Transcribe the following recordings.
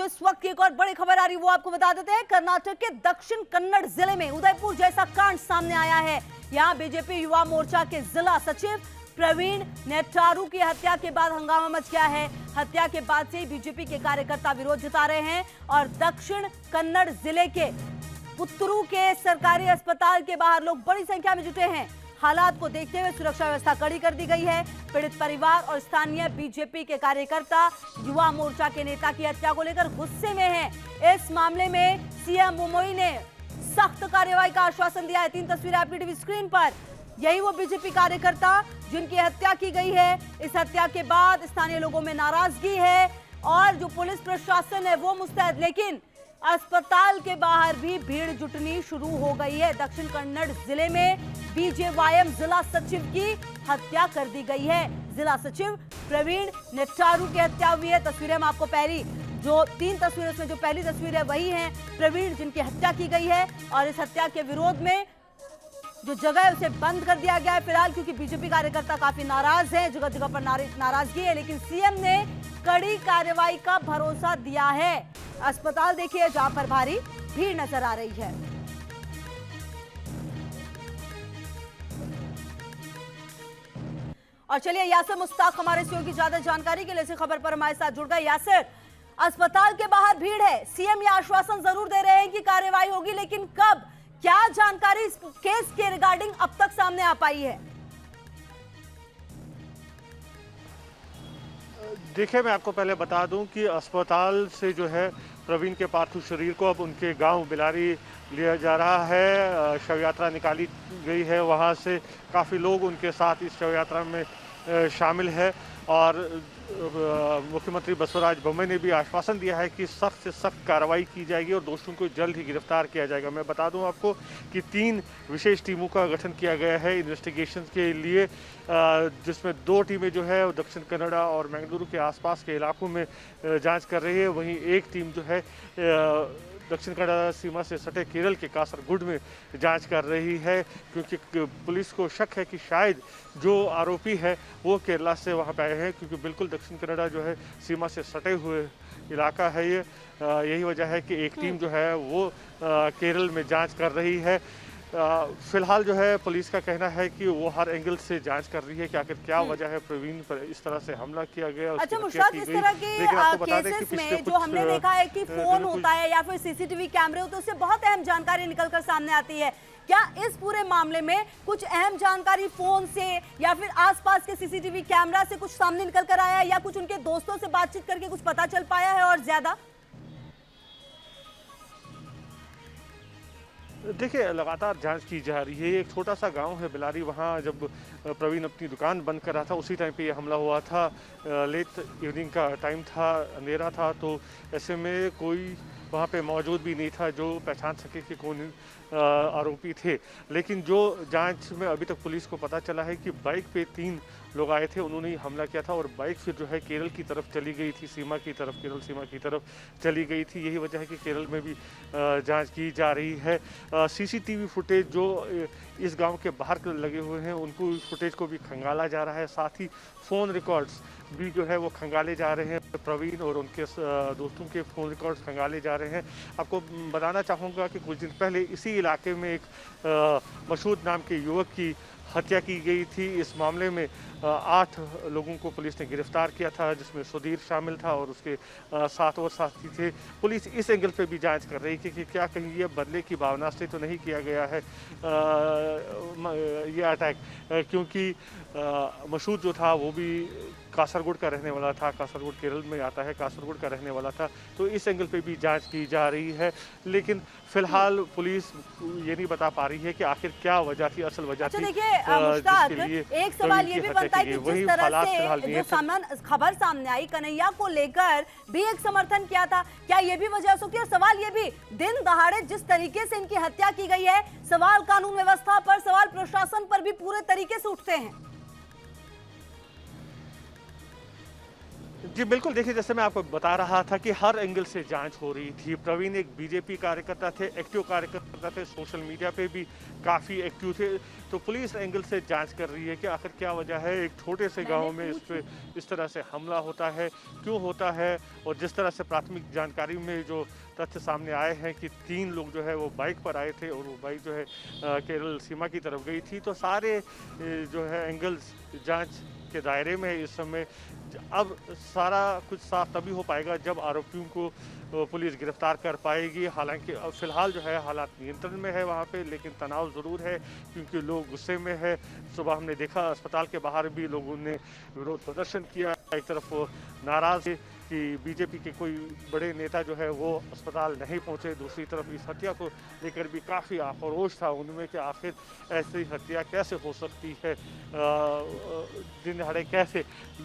जो इस वक्त की एक और बड़ी खबर आ रही है वो आपको बता देते हैं। कर्नाटक के दक्षिण कन्नड़ जिले में उदयपुर जैसा कांड सामने आया है। यहां बीजेपी युवा मोर्चा के जिला सचिव प्रवीण नेट्टारू की हत्या के बाद हंगामा मच गया है। हत्या के बाद से बीजेपी के कार्यकर्ता विरोध जता रहे हैं और दक्षिण कन्नड़ जिले के पुत्तरू के सरकारी अस्पताल के बाहर लोग बड़ी संख्या में जुटे हैं। हालात को देखते हुए सुरक्षा व्यवस्था कड़ी कर दी गई है। पीड़ित परिवार और स्थानीय बीजेपी के कार्यकर्ता युवा मोर्चा के नेता की हत्या को लेकर गुस्से में हैं। इस मामले में सीएम मुंबई ने सख्त कार्रवाई का आश्वासन दिया है। 3 तस्वीरें आपकी टीवी स्क्रीन पर। यही वो बीजेपी कार्यकर्ता जिनकी हत्या की गई है। इस हत्या के बाद स्थानीय लोगों में नाराजगी है और जो पुलिस प्रशासन है वो मुस्तैद, लेकिन अस्पताल के बाहर भी भीड़ जुटनी शुरू हो गई है। दक्षिण कन्नड़ जिले में बीजेवाईएम जिला सचिव की हत्या कर दी गई है। जिला सचिव प्रवीण नेट्टारू की हत्या हुई है। तस्वीरें हम आपको पहली जो 3 तस्वीरों में जो पहली तस्वीर है वही है प्रवीण जिनकी हत्या की गई है और इस हत्या के विरोध में जो जगह है उसे बंद कर दिया गया है फिलहाल, क्योंकि बीजेपी कार्यकर्ता काफी नाराज हैं। जगह जगह पर नाराजगी है, लेकिन सीएम ने कड़ी कार्रवाई का भरोसा दिया है। अस्पताल देखिए जहां पर भारी भीड़ नजर आ रही है। और चलिए यासिर मुश्ताक हमारे सहयोगी ज्यादा जानकारी के लिए इसी खबर पर हमारे साथ जुड़ गए। यासिर, अस्पताल के बाहर भीड़ है, सीएम ये आश्वासन जरूर दे रहे हैं कि कार्रवाई होगी, लेकिन कब, क्या जानकारी इस केस के रिगार्डिंग अब तक सामने आ पाई है? देखिए, मैं आपको पहले बता दूं कि अस्पताल से जो है प्रवीण के पार्थिव शरीर को अब उनके गांव बिलारी लिया जा रहा है। शव यात्रा निकाली गई है, वहां से काफ़ी लोग उनके साथ इस शव यात्रा में शामिल है और मुख्यमंत्री बसवराज बोम्मई ने भी आश्वासन दिया है कि सख्त से सख्त कार्रवाई की जाएगी और दोषियों को जल्द ही गिरफ्तार किया जाएगा। मैं बता दूं आपको कि 3 विशेष टीमों का गठन किया गया है इन्वेस्टिगेशन के लिए, जिसमें 2 टीमें जो है दक्षिण कन्नड़ और मैंगलुरु के आसपास के इलाकों में जांच कर रही है। वहीं एक टीम जो है दक्षिण कन्नड़ सीमा से सटे केरल के कासरगुड में जांच कर रही है, क्योंकि पुलिस को शक है कि शायद जो आरोपी है वो केरला से वहां पे आए हैं, क्योंकि बिल्कुल दक्षिण कन्नड़ जो है सीमा से सटे हुए इलाका है ये। यही वजह है कि एक टीम जो है वो केरल में जांच कर रही है। फिलहाल जो है पुलिस का कहना है कि वो हर एंगल से जांच कर रही है कि आखिर क्या वजह है प्रवीण पर इस तरह से हमला किया गया। अच्छा मुश्ताक, इस तरह के केसेस में जो हमने देखा है कि फोन होता है या फिर सीसीटीवी कैमरे होते हैं, उससे बहुत अहम जानकारी निकलकर सामने आती है। क्या इस पूरे मामले में कुछ अहम जानकारी फोन से या फिर आसपास के सीसीटीवी कैमरा से कुछ सामने निकल कर आया है या कुछ उनके दोस्तों से बातचीत करके कुछ पता चल पाया है? और ज्यादा देखिए, लगातार जांच की जा रही है। एक छोटा सा गांव है बिलारी, वहां जब प्रवीण अपनी दुकान बंद कर रहा था उसी टाइम पे ये हमला हुआ था। लेट इवनिंग का टाइम था, अंधेरा था, तो ऐसे में कोई वहाँ पे मौजूद भी नहीं था जो पहचान सके कि कौन आरोपी थे। लेकिन जो जांच में अभी तक पुलिस को पता चला है कि बाइक पे 3 लोग आए थे, उन्होंने ही हमला किया था और बाइक फिर जो है केरल की तरफ चली गई थी, सीमा की तरफ, केरल सीमा की तरफ चली गई थी। यही वजह है कि केरल में भी जांच की जा रही है। सीसीटीवी फुटेज जो इस गांव के बाहर लगे हुए हैं उनको फुटेज को भी खंगाला जा रहा है, साथ ही फ़ोन रिकॉर्ड्स भी जो है वो खंगाले जा रहे हैं। प्रवीण और उनके दोस्तों के फ़ोन रिकॉर्ड्स खंगाले जा रहे हैं। आपको बताना चाहूँगा कि कुछ दिन पहले इसी इलाके में एक मसूद नाम के युवक की हत्या की गई थी। इस मामले में 8 लोगों को पुलिस ने गिरफ्तार किया था, जिसमें सुधीर शामिल था और उसके 7 और साथी थे। पुलिस इस एंगल पे भी जांच कर रही थी कि क्या कहीं ये बदले की भावना से तो नहीं किया गया है ये अटैक, क्योंकि मसूद जो था वो भी कासरगुड का रहने वाला था, कासरगुड केरल में आता है, कासरगुड का रहने वाला था। तो इस एंगल पे भी जांच की जा रही है, लेकिन फिलहाल पुलिस ये नहीं बता पा रही है कि आखिर क्या वजह थी, असल वजह थी। देखिए मुश्ताक, एक सवाल ये भी बनता है कि जिस तरह से जो खबर सामने आई, कन्हैया को लेकर भी एक समर्थन किया था, क्या ये भी वजह हो सकती है? और सवाल ये भी, दिन दहाड़े जिस तरीके से इनकी हत्या की गई है, सवाल कानून व्यवस्था पर, सवाल प्रशासन पर भी पूरे तरीके से उठते हैं। जी बिल्कुल, देखिए जैसे मैं आपको बता रहा था कि हर एंगल से जांच हो रही थी। प्रवीण एक बीजेपी कार्यकर्ता थे, एक्टिव कार्यकर्ता थे, सोशल मीडिया पे भी काफ़ी एक्टिव थे। तो पुलिस एंगल से जांच कर रही है कि आखिर क्या वजह है एक छोटे से गाँव में इस पे इस तरह से हमला होता है, क्यों होता है? और जिस तरह से प्राथमिक जानकारी में जो तथ्य सामने आए हैं कि 3 लोग जो है वो बाइक पर आए थे और वो बाइक जो है केरल सीमा की तरफ गई थी। तो सारे जो है एंगल्स जांच के दायरे में है इस समय। अब सारा कुछ साफ तभी हो पाएगा जब आरोपियों को पुलिस गिरफ्तार कर पाएगी। हालांकि अब फिलहाल जो है हालात नियंत्रण में है वहाँ पे, लेकिन तनाव ज़रूर है क्योंकि लोग गुस्से में है। सुबह हमने देखा अस्पताल के बाहर भी लोगों ने विरोध प्रदर्शन किया। एक तरफ वो नाराज़ है कि बीजेपी के कोई बड़े नेता जो है वो अस्पताल नहीं पहुंचे, दूसरी तरफ इस हत्या को लेकर भी काफ़ी आक्रोश था उनमें कि आखिर ऐसी हत्या कैसे हो सकती है। दिन दहाड़े कैसे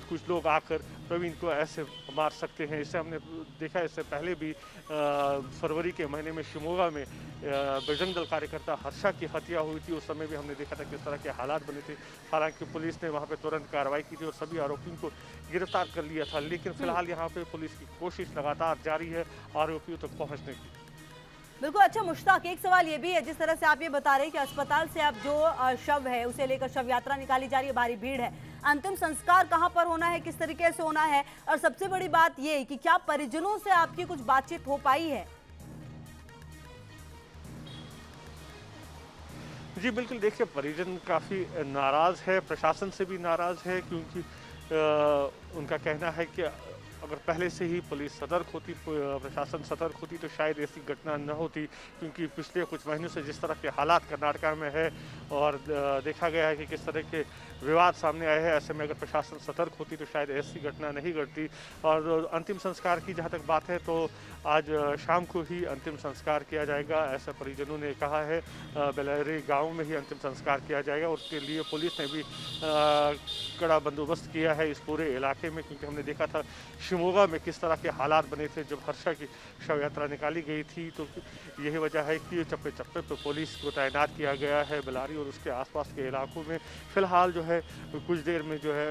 कुछ लोग आकर प्रवीण को ऐसे मार सकते हैं। इससे हमने देखा, इससे पहले भी फरवरी के महीने में शिमोगा में बजरंग दल कार्यकर्ता हर्षा की हत्या हुई थी। उस समय भी हमने देखा था किस तरह के हालात बने थे। हालांकि पुलिस ने वहां पे तुरंत कार्रवाई की थी और सभी आरोपियों को गिरफ्तार कर लिया था, लेकिन फिलहाल यहाँ पे पुलिस की कोशिश लगातार जारी है आरोपियों तक पहुँचने की। बिल्कुल। अच्छा मुश्ताक, एक सवाल ये भी है, जिस तरह से आप ये बता रहे हैं कि अस्पताल से अब जो शव है उसे लेकर शव यात्रा निकाली जा रही है, भारी भीड़ है, अंतिम संस्कार कहां पर होना है, किस तरीके से होना है, और सबसे बड़ी बात ये कि क्या परिजनों से आपकी कुछ बातचीत हो पाई है? जी बिल्कुल, देखिए परिजन काफ़ी नाराज़ है, प्रशासन से भी नाराज़ है क्योंकि उनका कहना है कि अगर पहले से ही पुलिस सतर्क होती, प्रशासन सतर्क होती तो शायद ऐसी घटना न होती। क्योंकि पिछले कुछ महीनों से जिस तरह के हालात कर्नाटका में है और देखा गया है कि किस तरह के विवाद सामने आए हैं, ऐसे में अगर प्रशासन सतर्क होती तो शायद ऐसी घटना नहीं घटती। और अंतिम संस्कार की जहाँ तक बात है तो आज शाम को ही अंतिम संस्कार किया जाएगा, ऐसा परिजनों ने कहा है। बेलारी गांव में ही अंतिम संस्कार किया जाएगा। उसके लिए पुलिस ने भी कड़ा बंदोबस्त किया है इस पूरे इलाके में, क्योंकि हमने देखा था शिमोगा में किस तरह के हालात बने थे जब हर्षा की शव यात्रा निकाली गई थी। तो यही वजह है कि चप्पे चप्पे पर पुलिस को तैनात किया गया है बेलारी और उसके आसपास के इलाकों में। फिलहाल जो है कुछ देर में जो है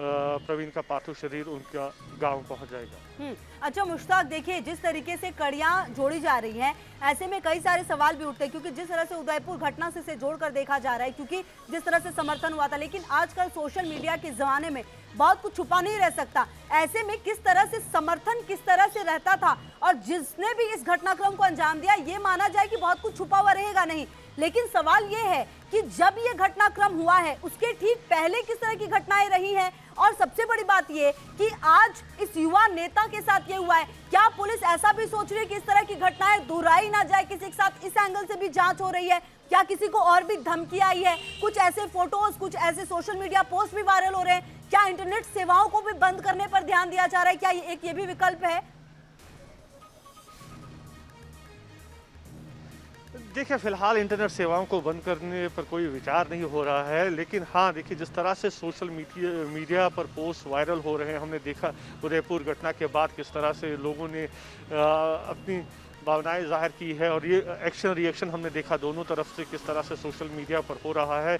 प्रवीण का पार्थिव शरीर उनका गांव पहुंच जाएगा। अच्छा मुश्ताक, देखिए जिस तरीके से कड़ियां जोड़ी जा रही हैं, ऐसे में कई सारे सवाल भी उठते हैं, क्योंकि जिस तरह से उदयपुर घटना से जोड़कर देखा जा रहा है, क्योंकि जिस तरह से समर्थन हुआ था, लेकिन आजकल सोशल मीडिया के जमाने में बहुत कुछ छुपा नहीं रह सकता। ऐसे में किस तरह से समर्थन किस तरह से रहता था, और जिसने भी इस घटनाक्रम को अंजाम दिया, ये माना जाए कि बहुत कुछ छुपा हुआ रहेगा नहीं। लेकिन सवाल ये है कि जब ये घटनाक्रम हुआ है उसके ठीक पहले किस तरह की घटनाएं रही हैं, और सबसे बड़ी बात ये कि आज इस युवा नेता के साथ ये हुआ है, क्या पुलिस ऐसा भी सोच रही है कि इस तरह की घटनाएं दोहराई ना जाए किसी के साथ? इस एंगल से भी जांच हो रही है, क्या किसी को और भी धमकी आई है? कुछ ऐसे फोटोज, कुछ ऐसे सोशल मीडिया पोस्ट भी वायरल हो रहे हैं, क्या इंटरनेट सेवाओं को भी बंद करने पर ध्यान दिया जा रहा है? क्या ये भी विकल्प है? देखिए फिलहाल इंटरनेट सेवाओं को बंद करने पर कोई विचार नहीं हो रहा है, लेकिन हाँ देखिए जिस तरह से सोशल मीडिया पर पोस्ट वायरल हो रहे हैं, हमने देखा उदयपुर घटना के बाद किस तरह से लोगों ने अपनी भावनाएं जाहिर की है और ये एक्शन रिएक्शन हमने देखा दोनों तरफ से किस तरह से सोशल मीडिया पर हो रहा है।